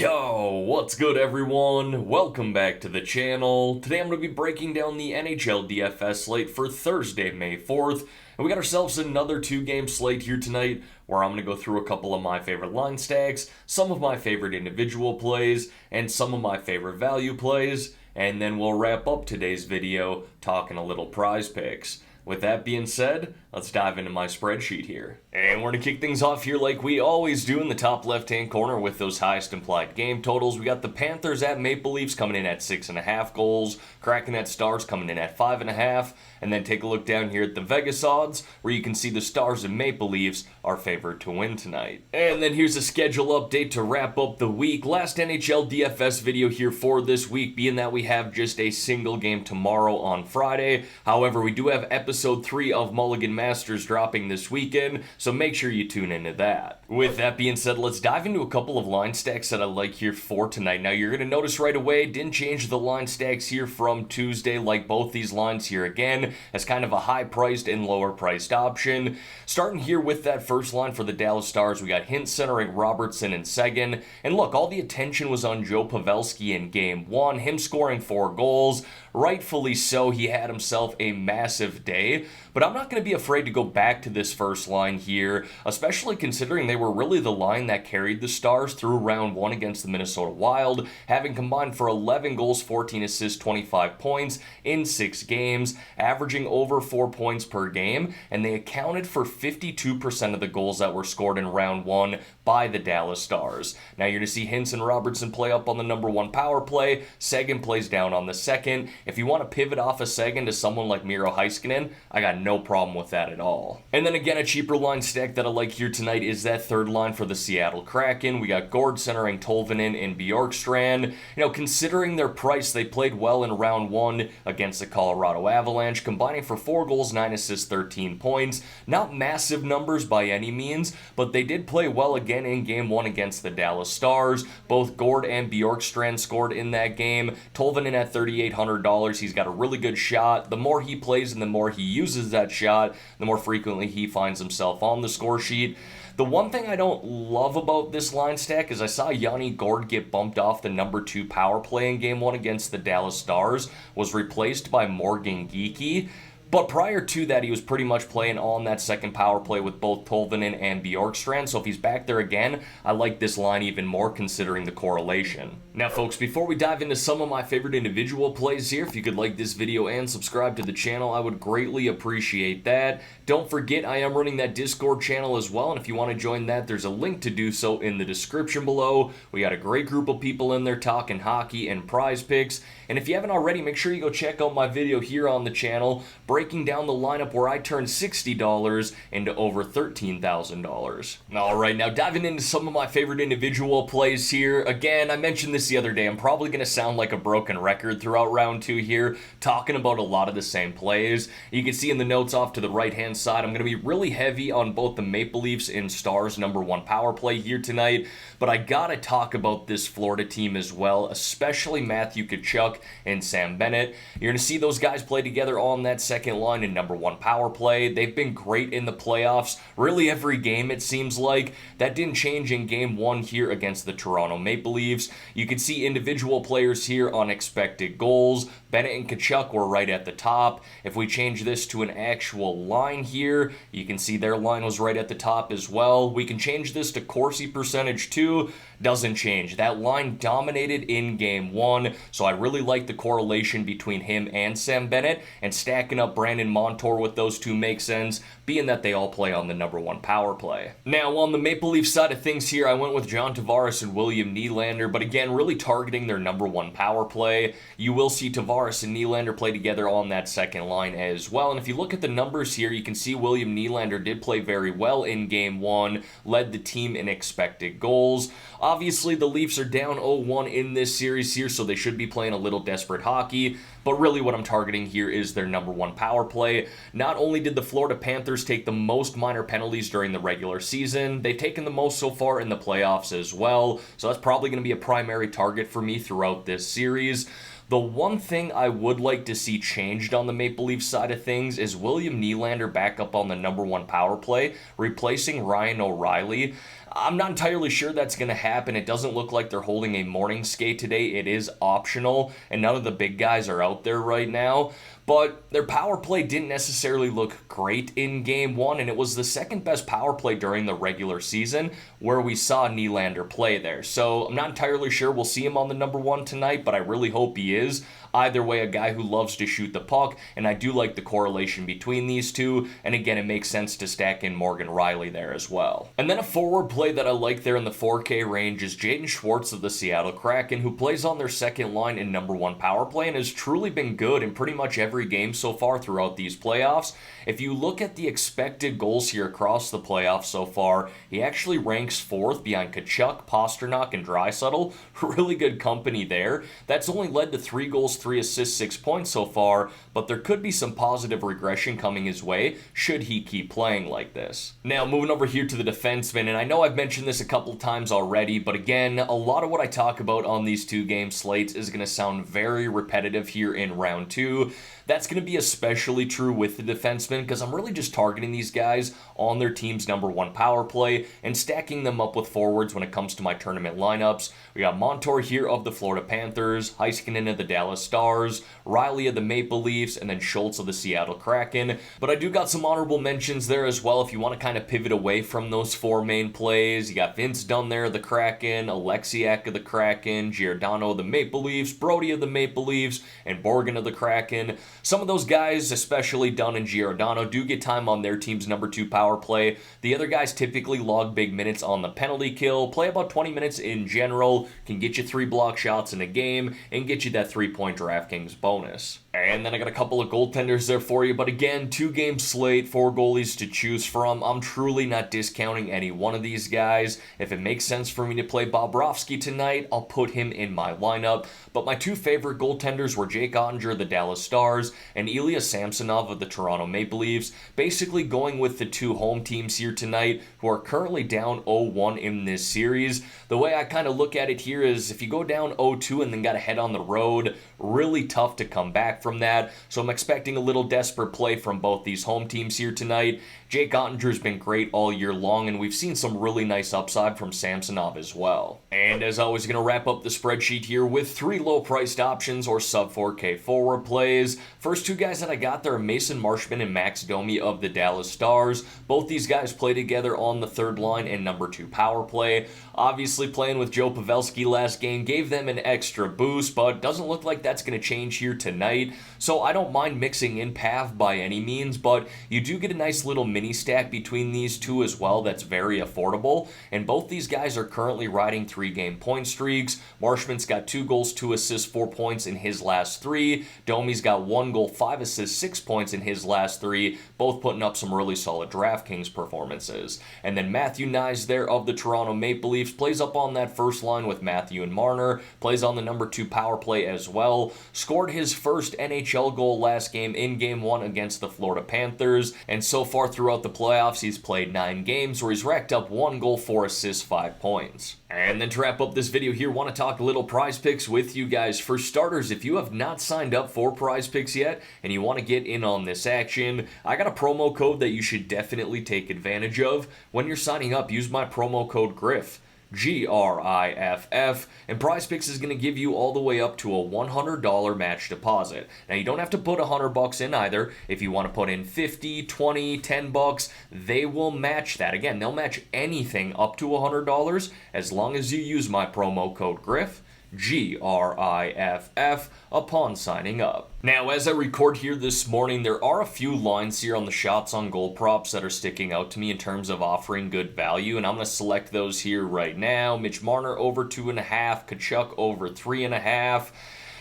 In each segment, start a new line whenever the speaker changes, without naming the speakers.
Yo, what's good everyone? Welcome back to the channel. Today I'm going to be breaking down the NHL DFS slate for Thursday, May 4th. And we got ourselves another 2-game slate here tonight where I'm going to go through a couple of my favorite line stacks, some of my favorite individual plays, and some of my favorite value plays. And then we'll wrap up today's video talking a little prize picks. With that being said, let's dive into my spreadsheet here. And we're going to kick things off here like we always do in the top left-hand corner with those highest implied game totals. We got the Panthers at Maple Leafs coming in at 6.5 goals, Kraken at Stars coming in at 5.5, and then take a look down here at the Vegas odds where you can see the Stars and Maple Leafs are favored to win tonight. And then here's a schedule update to wrap up the week. Last NHL DFS video here for this week, being that we have just a single game tomorrow on Friday. However, we do have episode 3 of Mulligan Masters dropping this weekend, so make sure you tune into that. With that being said, let's dive into a couple of line stacks that I like here for tonight. Now, you're going to notice right away, didn't change the line stacks here from Tuesday, like both these lines here again, as kind of a high-priced and lower-priced option. Starting here with that first line for the Dallas Stars, we got Hintz centering Robertson and Seguin. And look, all the attention was on Joe Pavelski in Game 1, him scoring 4 goals. Rightfully so, he had himself a massive day, but I'm not going to be afraid to go back to this first line here, especially considering they were really the line that carried the Stars through round 1 against the Minnesota Wild, having combined for 11 goals, 14 assists, 25 points in 6 games, averaging over 4 points per game, and they accounted for 52% of the goals that were scored in round 1 by the Dallas Stars. Now you're going to see Hintz and Robertson play up on the number 1 power play, Seguin plays down on the second. If you want to pivot off a Seguin to someone like Miro Heiskanen, I got no problem with that at all. And then again, a cheaper line stack that I like here tonight is that third line for the Seattle Kraken. We got Gord centering Tolvanen and Bjorkstrand. Considering their price, they played well in round 1 against the Colorado Avalanche, combining for 4 goals, 9 assists, 13 points. Not massive numbers by any means, but they did play well again in Game 1 against the Dallas Stars. Both Gord and Bjorkstrand scored in that game. Tolvanen at $3,800. He's got a really good shot. The more he plays and the more he uses that shot, the more frequently he finds himself on the score sheet. The one thing I don't love about this line stack is I saw Yanni Gord get bumped off the number 2 power play in Game 1 against the Dallas Stars, was replaced by Morgan Geekie. But prior to that, he was pretty much playing on that second power play with both Tolvanen and Bjorkstrand. So if he's back there again, I like this line even more considering the correlation. Now, folks, before we dive into some of my favorite individual plays here, if you could like this video and subscribe to the channel, I would greatly appreciate that. Don't forget, I am running that Discord channel as well, and if you want to join that, there's a link to do so in the description below. We got a great group of people in there talking hockey and prize picks. And if you haven't already, make sure you go check out my video here on the channel, breaking down the lineup where I turned $60 into over $13,000. Alright, now diving into some of my favorite individual plays here. Again, I mentioned this the other day, I'm probably going to sound like a broken record throughout round 2 here, talking about a lot of the same plays. You can see in the notes off to the right-hand side, I'm going to be really heavy on both the Maple Leafs and Stars number 1 power play here tonight, but I gotta talk about this Florida team as well, especially Matthew Tkachuk and Sam Bennett. You're going to see those guys play together on that second line in number 1 power play. They've been great in the playoffs, really every game it seems like. That didn't change in Game 1 here against the Toronto Maple Leafs. You can see individual players here on expected goals. Bennett and Tkachuk were right at the top. If we change this to an actual line here, you can see their line was right at the top as well. We can change this to Corsi percentage too. Doesn't change. That line dominated in Game 1, so I really like the correlation between him and Sam Bennett, and stacking up Brandon Montour with those two makes sense, being that they all play on the number 1 power play. Now, on the Maple Leaf side of things here, I went with John Tavares and William Nylander, but again, really targeting their number 1 power play. You will see Tavares and Nylander play together on that second line as well, and if you look at the numbers here, you can see William Nylander did play very well in Game 1, led the team in expected goals. Obviously, the Leafs are down 0-1 in this series here, so they should be playing a little desperate hockey. But really what I'm targeting here is their number 1 power play. Not only did the Florida Panthers take the most minor penalties during the regular season, they've taken the most so far in the playoffs as well. So that's probably going to be a primary target for me throughout this series. The one thing I would like to see changed on the Maple Leafs side of things is William Nylander back up on the number 1 power play, replacing Ryan O'Reilly. I'm not entirely sure that's going to happen. It doesn't look like they're holding a morning skate today. It is optional, and none of the big guys are out there right now. But their power play didn't necessarily look great in Game 1, and it was the second best power play during the regular season where we saw Nylander play there. So I'm not entirely sure we'll see him on the number 1 tonight, but I really hope he is. Either way, a guy who loves to shoot the puck, and I do like the correlation between these two, and again, it makes sense to stack in Morgan Rielly there as well. And then a forward play that I like there in the 4K range is Jaden Schwartz of the Seattle Kraken, who plays on their second line in number 1 power play and has truly been good in pretty much every game so far throughout these playoffs. If you look at the expected goals here across the playoffs so far, he actually ranks 4th behind Tkachuk, Pastrnak, and Draisaitl. Really good company there. That's only led to 3 goals, 3 assists, 6 points so far, but there could be some positive regression coming his way should he keep playing like this. Now, moving over here to the defensemen, and I know I've mentioned this a couple times already, but again, a lot of what I talk about on these 2-game slates is going to sound very repetitive here in round 2. That's going to be especially true with the defensemen because I'm really just targeting these guys on their team's number 1 power play and stacking them up with forwards when it comes to my tournament lineups. We got Montour here of the Florida Panthers, Heiskanen of the Dallas Stars, Rielly of the Maple Leafs, and then Schultz of the Seattle Kraken. But I do got some honorable mentions there as well if you want to kind of pivot away from those 4 main plays. You got Vince Dunn there of the Kraken, Alexiak of the Kraken, Giordano of the Maple Leafs, Brody of the Maple Leafs, and Borgen of the Kraken. Some of those guys, especially Dunn and Giordano, do get time on their team's number 2 power play. The other guys typically log big minutes on the penalty kill, play about 20 minutes in general, can get you 3 block shots in a game, and get you that 3-point DraftKings bonus. And then I got a couple of goaltenders there for you, but again, 2-game slate, 4 goalies to choose from. I'm truly not discounting any one of these guys. If it makes sense for me to play Bobrovsky tonight, I'll put him in my lineup. But my 2 favorite goaltenders were Jake Ottinger of the Dallas Stars and Ilya Samsonov of the Toronto Maple Leafs, basically going with the 2 home teams here tonight who are currently down 0-1 in this series. The way I kind of look at it here is if you go down 0-2 and then got to head on the road, really tough to come back from that. So I'm expecting a little desperate play from both these home teams here tonight. Jake Ottinger's been great all year long, and we've seen some really nice upside from Samsonov as well. And as always, going to wrap up the spreadsheet here with 3 low-priced options or sub-4K forward plays. First 2 guys that I got there are Mason Marchment and Max Domi of the Dallas Stars. Both these guys play together on the 3rd line and number 2 power play. Obviously, playing with Joe Pavelski last game gave them an extra boost, but doesn't look like that's going to change here tonight. So I don't mind mixing in Pav by any means, but you do get a nice little mini stack between these 2 as well that's very affordable. And both these guys are currently riding 3-game point streaks. Marshman's got 2 goals, 2 assists, 4 points in his last 3. Domi's got 1 goal, 5 assists, 6 points in his last 3, both putting up some really solid DraftKings performances. And then Matthew Nyes there of the Toronto Maple Leafs plays up on that first line with Matthew and Marner, plays on the number 2 power play as well, scored his first NHL goal last game in Game 1 against the Florida Panthers, and so far throughout the playoffs he's played 9 games where he's racked up 1 goal, 4 assists, 5 points. And then to wrap up this video here, want to talk a little prize picks with you guys. For starters, if you have not signed up for prize picks yet and you want to get in on this action, I got a promo code that you should definitely take advantage of. When you're signing up, use my promo code GRIFF. GRIFF, and PrizePicks is going to give you all the way up to a $100 match deposit. Now, you don't have to put $100 in either. If you want to put in 50, 20, 10 bucks, they will match that. Again, they'll match anything up to $100 as long as you use my promo code GRIFF. GRIFF upon signing up. Now, as I record here this morning, there are a few lines here on the shots on goal props that are sticking out to me in terms of offering good value, and I'm going to select those here right now. Mitch Marner over 2.5, Tkachuk over 3.5.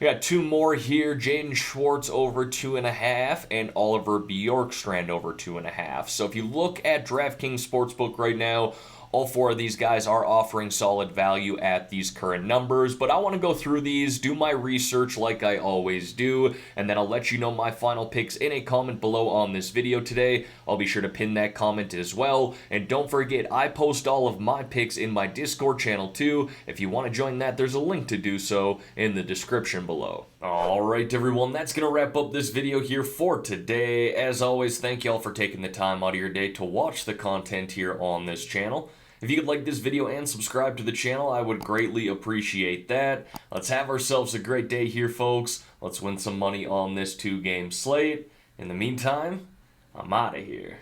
We got 2 more here, Jaden Schwartz over 2.5, and Oliver Bjorkstrand over 2.5. So if you look at DraftKings Sportsbook right now, all 4 of these guys are offering solid value at these current numbers, but I want to go through these, do my research like I always do, and then I'll let you know my final picks in a comment below on this video today. I'll be sure to pin that comment as well, and don't forget, I post all of my picks in my Discord channel too. If you want to join that, there's a link to do so in the description below. Alright everyone, that's going to wrap up this video here for today. As always, thank y'all for taking the time out of your day to watch the content here on this channel. If you could like this video and subscribe to the channel, I would greatly appreciate that. Let's have ourselves a great day here, folks. Let's win some money on this 2-game slate. In the meantime, I'm out of here.